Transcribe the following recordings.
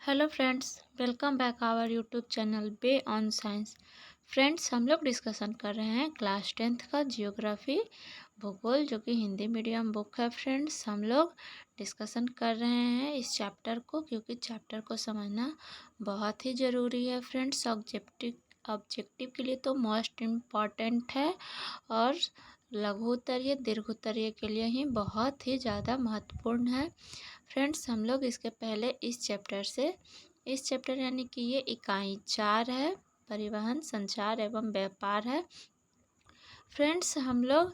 Hello friends, welcome back our YouTube channel bay on science. Friends, हम लोग discussion कर रहे हैं क्लास 10th का जियोग्राफी भूगोल, जो कि हिंदी मीडियम बुक है। फ्रेंड्स, हम लोग डिस्कशन कर रहे हैं इस चैप्टर को, क्योंकि चैप्टर को समझना बहुत ही ज़रूरी है। फ्रेंड्स, ऑब्जेक्टिव के लिए तो मोस्ट इम्पॉर्टेंट है, और लघु उत्तरीय दीर्घ उत्तरीय के लिए ही बहुत ही ज़्यादा महत्वपूर्ण है। फ्रेंड्स, हम लोग इसके पहले इस चैप्टर यानी कि ये इकाई 4 है, परिवहन, संचार एवं व्यापार है। फ्रेंड्स, हम लोग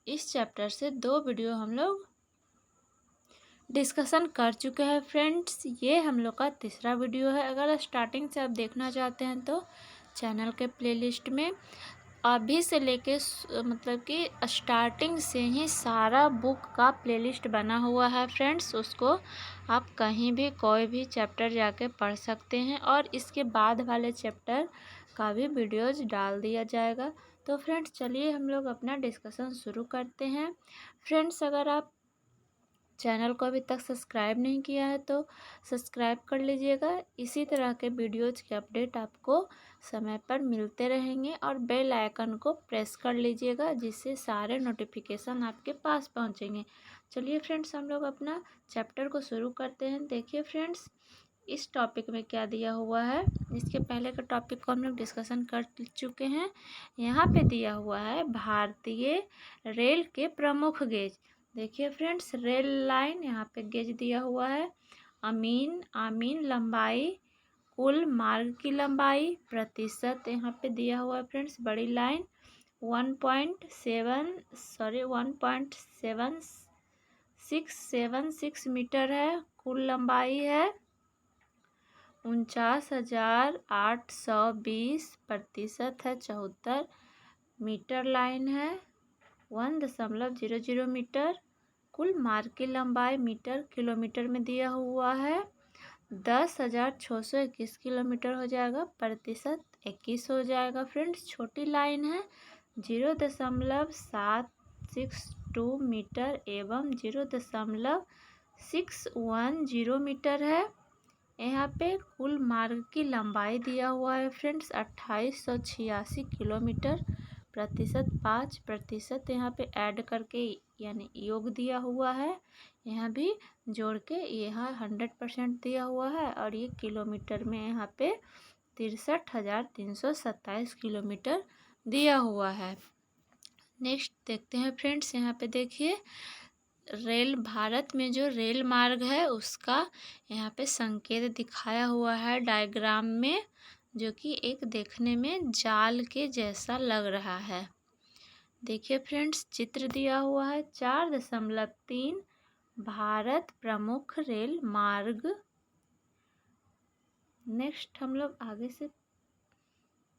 इस चैप्टर से 2 वीडियो हम लोग डिस्कशन कर चुके हैं। फ्रेंड्स, ये हम लोग का तीसरा वीडियो है। अगर स्टार्टिंग से आप देखना चाहते हैं तो चैनल के प्लेलिस्ट में अभी से लेके मतलब कि स्टार्टिंग से ही सारा बुक का प्लेलिस्ट बना हुआ है। फ्रेंड्स, उसको आप कहीं भी कोई भी चैप्टर जाके पढ़ सकते हैं, और इसके बाद वाले चैप्टर का भी वीडियोज डाल दिया जाएगा। तो फ्रेंड्स, चलिए हम लोग अपना डिस्कशन शुरू करते हैं। फ्रेंड्स, अगर आप चैनल को अभी तक सब्सक्राइब नहीं किया है तो सब्सक्राइब कर लीजिएगा। इसी तरह के वीडियोज़ के अपडेट आपको समय पर मिलते रहेंगे, और बेल आइकन को प्रेस कर लीजिएगा, जिससे सारे नोटिफिकेशन आपके पास पहुंचेंगे। चलिए फ्रेंड्स, हम लोग अपना चैप्टर को शुरू करते हैं। देखिए फ्रेंड्स, इस टॉपिक में क्या दिया हुआ है। इसके पहले का टॉपिक को हम लोग डिस्कशन कर चुके हैं। यहाँ पे दिया हुआ है भारतीय रेल के प्रमुख गेज। देखिए फ्रेंड्स, रेल लाइन यहाँ पे गेज दिया हुआ है। आमीन लंबाई, कुल मार्ग की लंबाई, प्रतिशत यहाँ पे दिया हुआ है। फ्रेंड्स, बड़ी लाइन 1.676 मीटर है। कुल लंबाई है 49,820, प्रतिशत है 74, मीटर लाइन है 1.00 मीटर। कुल मार्ग की लंबाई मीटर किलोमीटर में दिया हुआ है 10,621 किलोमीटर हो जाएगा, प्रतिशत 21 हो जाएगा। फ्रेंड्स, छोटी लाइन है 0.762 मीटर एवं 0.610 मीटर है। यहाँ पे कुल मार्ग की लंबाई दिया हुआ है फ्रेंड्स 2886 किलोमीटर, प्रतिशत 5%। यहाँ पे ऐड करके यानी योग दिया हुआ है, यहाँ भी जोड़ के यहाँ 100% दिया हुआ है, और ये किलोमीटर में यहाँ पे 63,327 किलोमीटर दिया हुआ है। नेक्स्ट देखते हैं फ्रेंड्स, यहाँ पे देखिए भारत में जो रेल मार्ग है उसका यहाँ पे संकेत दिखाया हुआ है डायग्राम में, जो कि एक देखने में जाल के जैसा लग रहा है। देखिए फ्रेंड्स, चित्र दिया हुआ है 4.3 भारत प्रमुख रेल मार्ग। नेक्स्ट हम लोग आगे से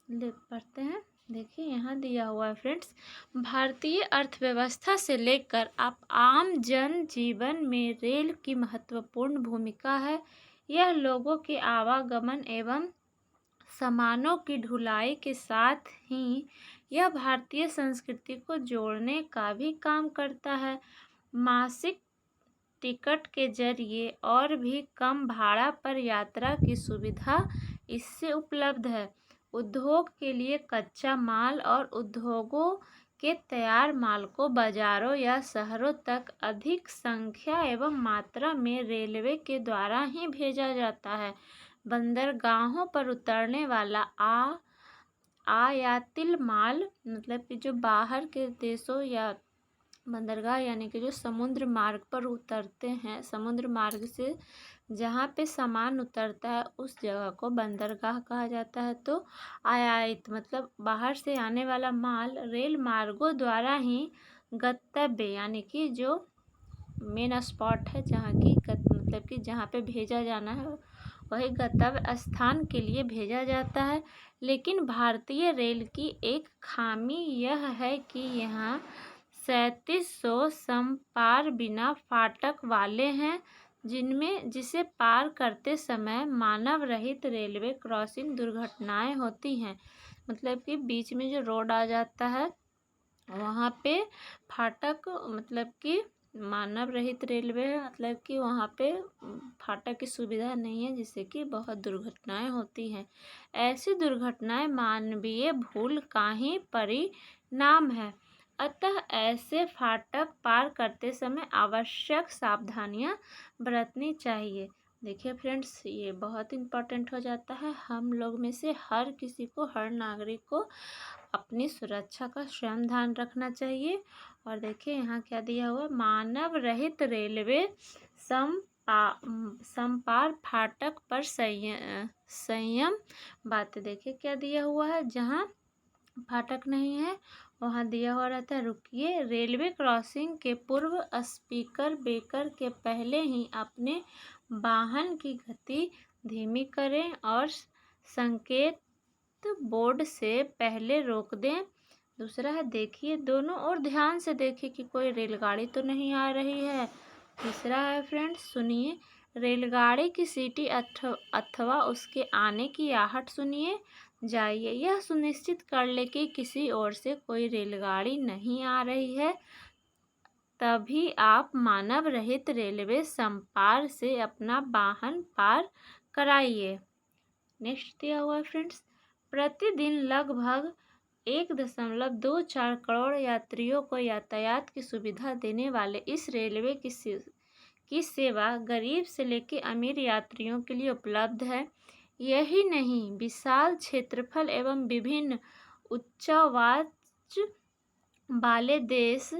पढ़ते हैं। देखिए यहाँ दिया हुआ है फ्रेंड्स, भारतीय अर्थव्यवस्था से लेकर आप आम जन जीवन में रेल की महत्वपूर्ण भूमिका है। यह लोगों के आवागमन एवं सामानों की ढुलाई के साथ ही यह भारतीय संस्कृति को जोड़ने का भी काम करता है। मासिक टिकट के जरिए और भी कम भाड़ा पर यात्रा की सुविधा इससे उपलब्ध है। उद्योग के लिए कच्चा माल और उद्योगों के तैयार माल को बाजारों या शहरों तक अधिक संख्या एवं मात्रा में रेलवे के द्वारा ही भेजा जाता है। बंदरगाहों पर उतरने वाला आयातिल माल, मतलब कि जो बाहर के देशों या बंदरगाह यानी कि जो समुद्र मार्ग पर उतरते हैं, समुद्र मार्ग से जहाँ पे सामान उतरता है उस जगह को बंदरगाह कहा जाता है। तो आयात मतलब बाहर से आने वाला माल रेल मार्गों द्वारा ही गंतव्य यानी कि जो मेन स्पॉट है जहाँ की मतलब कि जहाँ पे भेजा जाना है वही गंतव्य स्थान के लिए भेजा जाता है। लेकिन भारतीय रेल की एक खामी यह है कि यहाँ 3700 समपार बिना फाटक वाले हैं, जिसे पार करते समय मानव रहित रेलवे क्रॉसिंग दुर्घटनाएं होती हैं। मतलब कि बीच में जो रोड आ जाता है वहाँ पे फाटक मतलब कि मानव रहित रेलवे है, मतलब कि वहाँ पे फाटक की सुविधा नहीं है, जिससे कि बहुत दुर्घटनाएं होती हैं। ऐसी दुर्घटनाएं मानवीय भूल का ही परिणाम है। अतः ऐसे फाटक पार करते समय आवश्यक सावधानियां बरतनी चाहिए। देखिए फ्रेंड्स, ये बहुत इम्पोर्टेंट हो जाता है। हम लोग में से हर किसी को, हर नागरिक को अपनी सुरक्षा का स्वयं ध्यान रखना चाहिए। और देखिए यहाँ क्या दिया हुआ, मानव रहित रेलवे समपार फाटक पर संयम बातें। देखिए क्या दिया हुआ है, जहाँ फाटक नहीं है वहाँ दिया हुआ रहता है रुकिए। रेलवे क्रॉसिंग के पूर्व स्पीकर ब्रेकर के पहले ही अपने वाहन की गति धीमी करें और संकेत बोर्ड से पहले रोक दें। दूसरा है, देखिए दोनों ओर ध्यान से देखिए कि कोई रेलगाड़ी तो नहीं आ रही है। तीसरा है फ्रेंड्स, सुनिए रेलगाड़ी की सीटी अथवा उसके आने की आहट सुनिए। जाइए, यह सुनिश्चित कर ले कि किसी ओर से कोई रेलगाड़ी नहीं आ रही है, तभी आप मानव रहित रेलवे समपार से अपना वाहन पार कराइए। नेक्स्ट दिया हुआ है फ्रेंड्स, प्रतिदिन लगभग 1.24 करोड़ यात्रियों को यातायात की सुविधा देने वाले इस रेलवे की सेवा गरीब से लेकर अमीर यात्रियों के लिए उपलब्ध है। यही नहीं, विशाल क्षेत्रफल एवं विभिन्न उच्चावाच वाले देश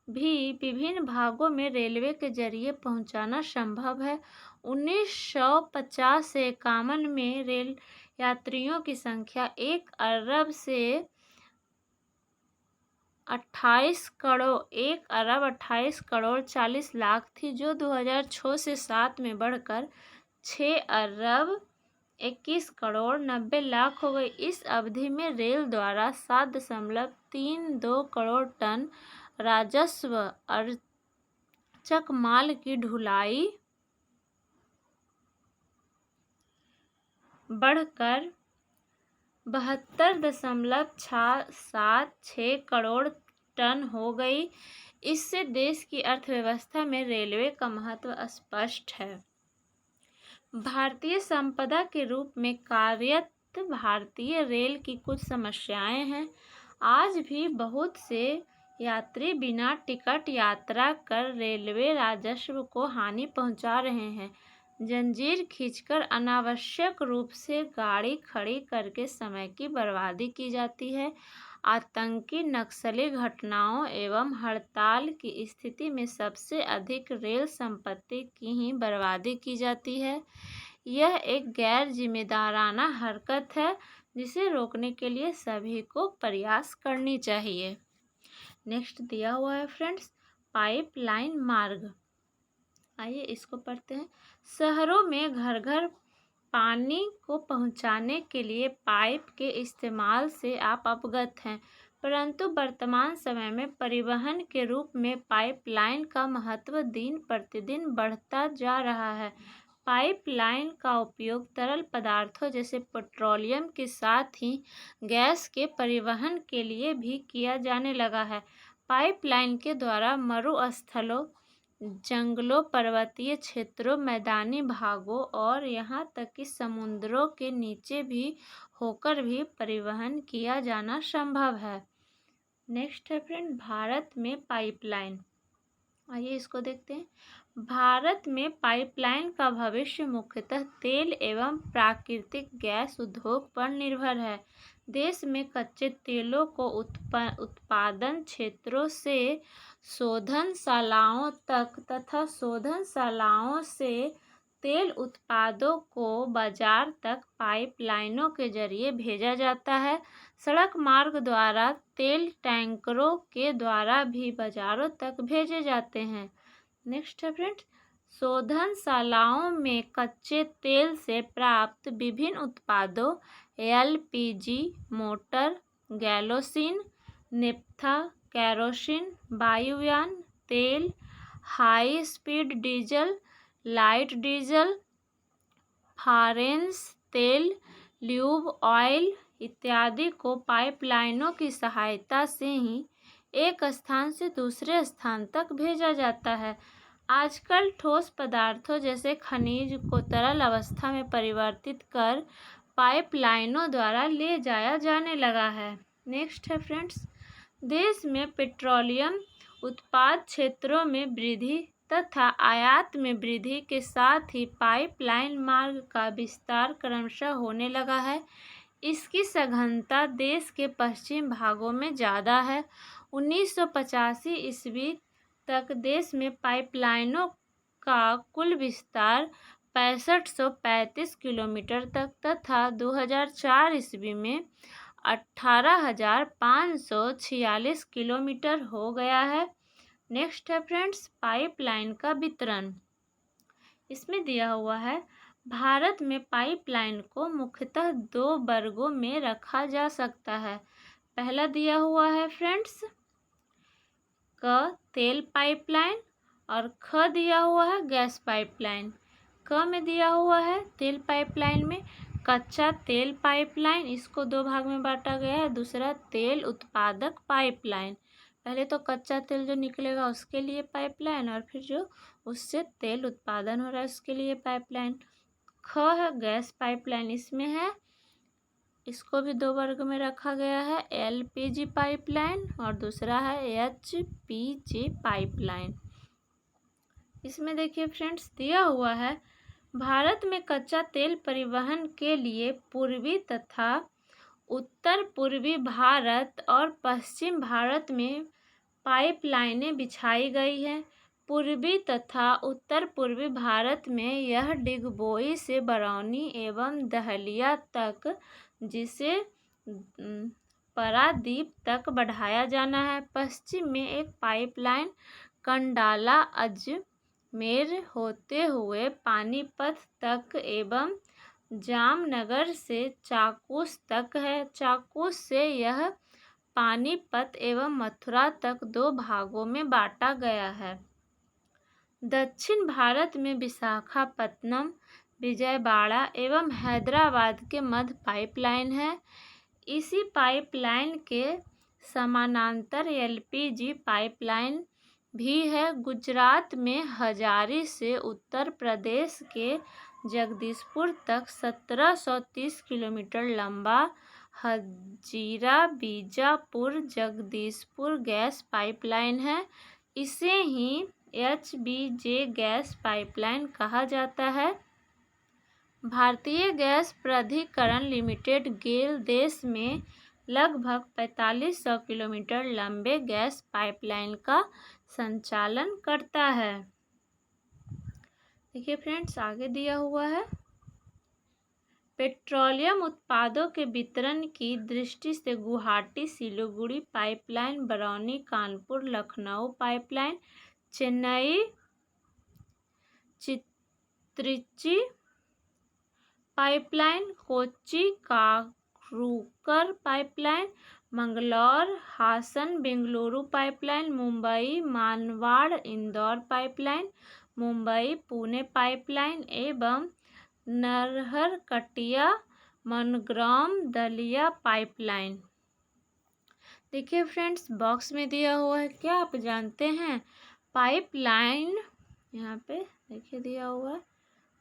भी विभिन्न भागों में रेलवे के जरिए पहुंचाना संभव है। 1950 से 51 में रेल यात्रियों की संख्या 1 अरब 28 करोड़ 40 लाख थी, जो 2006 से 7 में बढ़कर 6 अरब 21 करोड़ 90 लाख हो गई। इस अवधि में रेल द्वारा 7.32 करोड़ टन राजस्व अर्चक माल की ढुलाई बढ़कर 72.76 करोड़ टन हो गई। इससे देश की अर्थव्यवस्था में रेलवे का महत्व स्पष्ट है। भारतीय संपदा के रूप में कार्यरत भारतीय रेल की कुछ समस्याएं हैं। आज भी बहुत से यात्री बिना टिकट यात्रा कर रेलवे राजस्व को हानि पहुंचा रहे हैं। जंजीर खींचकर अनावश्यक रूप से गाड़ी खड़ी करके समय की बर्बादी की जाती है। आतंकी, नक्सली घटनाओं एवं हड़ताल की स्थिति में सबसे अधिक रेल संपत्ति की ही बर्बादी की जाती है। यह एक गैर जिम्मेदाराना हरकत है, जिसे रोकने के लिए सभी को प्रयास करनी चाहिए। नेक्स्ट दिया हुआ है फ्रेंड्स, पाइपलाइन मार्ग। आइए इसको पढ़ते हैं। शहरों में घर घर पानी को पहुंचाने के लिए पाइप के इस्तेमाल से आप अवगत हैं, परंतु वर्तमान समय में परिवहन के रूप में पाइपलाइन का महत्व दिन प्रतिदिन बढ़ता जा रहा है। पाइपलाइन का उपयोग तरल पदार्थों जैसे पेट्रोलियम के साथ ही गैस के परिवहन के लिए भी किया जाने लगा है। पाइपलाइन के द्वारा मरुस्थलों, जंगलों, पर्वतीय क्षेत्रों, मैदानी भागों और यहाँ तक कि समुद्रों के नीचे भी होकर भी परिवहन किया जाना संभव है। नेक्स्ट है फ्रेंड, भारत में पाइपलाइन। आइए इसको देखते हैं। भारत में पाइपलाइन का भविष्य मुख्यतः तेल एवं प्राकृतिक गैस उद्योग पर निर्भर है। देश में कच्चे तेलों को उत्पादन क्षेत्रों से शोधनशालाओं तक तथा शोधनशालाओं से तेल उत्पादों को बाजार तक पाइपलाइनों के जरिए भेजा जाता है। सड़क मार्ग द्वारा तेल टैंकरों के द्वारा भी बाजारों तक भेजे जाते हैं। नेक्स्ट है फ्रेंड्स, शोधनशालाओं में कच्चे तेल से प्राप्त विभिन्न उत्पादों LPG, motor gasoline, naphtha, kerosene, वायुयान तेल, high speed diesel, light diesel, furnace तेल, ल्यूब ऑयल इत्यादि को पाइपलाइनों की सहायता से ही एक स्थान से दूसरे स्थान तक भेजा जाता है। आजकल ठोस पदार्थों जैसे खनिज को तरल अवस्था में परिवर्तित कर पाइपलाइनों द्वारा ले जाया जाने लगा है। नेक्स्ट है फ्रेंड्स, देश में पेट्रोलियम उत्पाद क्षेत्रों में वृद्धि तथा आयात में वृद्धि के साथ ही पाइपलाइन मार्ग का विस्तार क्रमशः होने लगा है। इसकी सघनता देश के पश्चिम भागों में ज़्यादा है। 1985 ईस्वी तक देश में पाइपलाइनों का कुल विस्तार 6535 किलोमीटर तक तथा 2004 ईस्वी में 18,546 किलोमीटर हो गया है। नेक्स्ट है फ्रेंड्स, पाइपलाइन का वितरण। इसमें दिया हुआ है, भारत में पाइपलाइन को मुख्यतः 2 वर्गों में रखा जा सकता है। पहला दिया हुआ है फ्रेंड्स क तेल पाइपलाइन और ख दिया हुआ है गैस पाइपलाइन। क में दिया हुआ है तेल पाइपलाइन में कच्चा तेल पाइपलाइन, इसको 2 भाग में बांटा गया है। दूसरा तेल उत्पादक पाइपलाइन, पहले तो कच्चा तेल जो निकलेगा उसके लिए पाइपलाइन और फिर जो उससे तेल उत्पादन हो रहा है उसके लिए पाइपलाइन। ख है गैस पाइपलाइन, इसमें है, इसको भी 2 वर्ग में रखा गया है, एलपीजी पाइपलाइन और दूसरा है एचपीजी पाइपलाइन। इसमें देखिए फ्रेंड्स दिया हुआ है, भारत में कच्चा तेल परिवहन के लिए पूर्वी तथा उत्तर पूर्वी भारत और पश्चिम भारत में पाइपलाइनें बिछाई गई हैं। पूर्वी तथा उत्तर पूर्वी भारत में यह डिगबोई से बरौनी एवं दहलिया तक, जिसे पारादीप तक बढ़ाया जाना है। पश्चिम में एक पाइपलाइन कंडाला अजमेर होते हुए पानीपत तक एवं जामनगर से चाकूस तक है। चाकूस से यह पानीपत एवं मथुरा तक 2 भागों में बांटा गया है। दक्षिण भारत में विशाखापत्तनम, विजयवाड़ा एवं हैदराबाद के मध्य पाइपलाइन है। इसी पाइपलाइन के समानांतर एलपीजी पाइपलाइन भी है। गुजरात में हजारी से उत्तर प्रदेश के जगदीशपुर तक 1730 किलोमीटर लंबा हजीरा बीजापुर जगदीशपुर गैस पाइपलाइन है। इसे ही एचबीजे गैस पाइपलाइन कहा जाता है। भारतीय गैस प्राधिकरण लिमिटेड गेल देश में लगभग 4500 किलोमीटर लंबे गैस पाइपलाइन का संचालन करता है। देखिए फ्रेंड्स, आगे दिया हुआ है, पेट्रोलियम उत्पादों के वितरण की दृष्टि से Guwahati Siliguri pipeline, Barauni Kanpur Lucknow pipeline, Chennai Trichy pipeline, Kochi कारूकर पाइपलाइन, मंगलौर हासन बेंगलुरु पाइपलाइन, मुंबई मानवाड़ इंदौर पाइपलाइन, मुंबई पुणे पाइपलाइन एवं नरहरकटिया मनग्राम दलिया पाइपलाइन। देखिए फ्रेंड्स, बॉक्स में दिया हुआ है, क्या आप जानते हैं पाइपलाइन, यहाँ पे देखिए दिया हुआ है,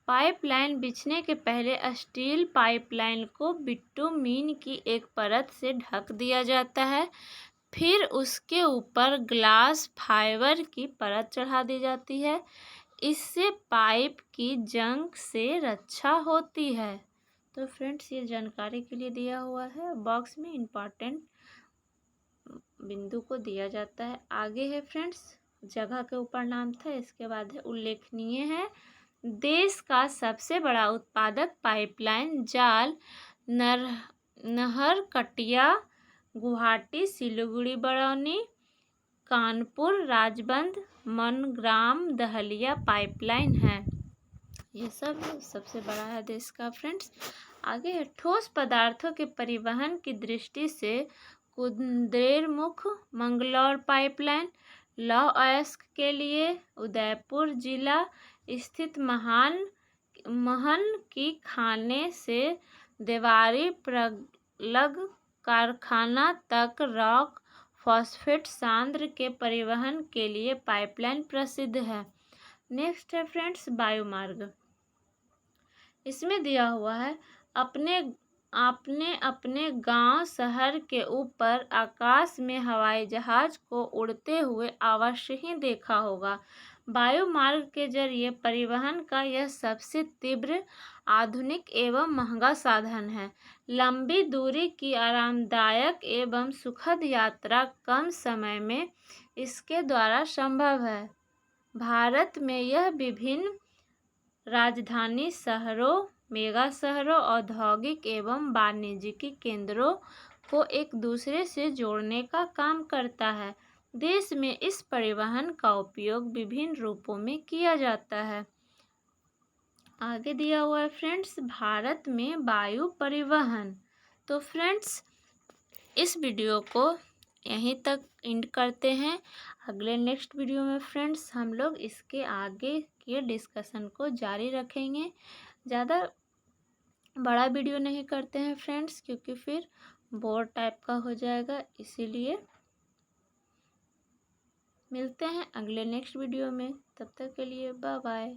पाइपलाइन बिछने के पहले स्टील पाइपलाइन को बिटुमीन की एक परत से ढक दिया जाता है। फिर उसके ऊपर ग्लास फाइबर की परत चढ़ा दी जाती है। इससे पाइप की जंग से रक्षा होती है। तो फ्रेंड्स, ये जानकारी के लिए दिया हुआ है, बॉक्स में इम्पॉर्टेंट बिंदु को दिया जाता है। आगे है फ्रेंड्स, जगह के ऊपर नाम था, इसके बाद है उल्लेखनीय है। देश का सबसे बड़ा उत्पादक पाइपलाइन जाल नहरकटिया गुवाहाटी सिलीगुड़ी बरौनी कानपुर राजबंद मनग्राम दहलिया पाइपलाइन है। ये सब सबसे बड़ा है देश का फ्रेंड्स। आगे है, ठोस पदार्थों के परिवहन की दृष्टि से कुंद्रेमुख मंगलौर पाइपलाइन, लौह अयस्क के लिए उदयपुर जिला स्थित महन की खाने से देवारी प्रलग कारखाना तक रॉक फॉस्फेट सांद्र के परिवहन के लिए पाइपलाइन प्रसिद्ध है। नेक्स्ट है फ्रेंड्स वायुमार्ग। इसमें दिया हुआ है अपने आपने अपने गांव शहर के ऊपर आकाश में हवाई जहाज को उड़ते हुए अवश्य ही देखा होगा। वायुमार्ग के जरिए परिवहन का यह सबसे तीव्र, आधुनिक एवं महंगा साधन है। लंबी दूरी की आरामदायक एवं सुखद यात्रा कम समय में इसके द्वारा संभव है। भारत में यह विभिन्न राजधानी शहरों, मेगा शहरों, औद्योगिक एवं वाणिज्यिक केंद्रों को एक दूसरे से जोड़ने का काम करता है। देश में इस परिवहन का उपयोग विभिन्न रूपों में किया जाता है। आगे दिया हुआ है फ्रेंड्स भारत में वायु परिवहन। तो फ्रेंड्स इस वीडियो को यहीं तक एंड करते हैं। अगले नेक्स्ट वीडियो में फ्रेंड्स हम लोग इसके आगे के डिस्कशन को जारी रखेंगे। ज़्यादा बड़ा वीडियो नहीं करते हैं फ्रेंड्स, क्योंकि फिर बोर टाइप का हो जाएगा। इसीलिए मिलते हैं अगले नेक्स्ट वीडियो में। तब तक के लिए बाय बाय।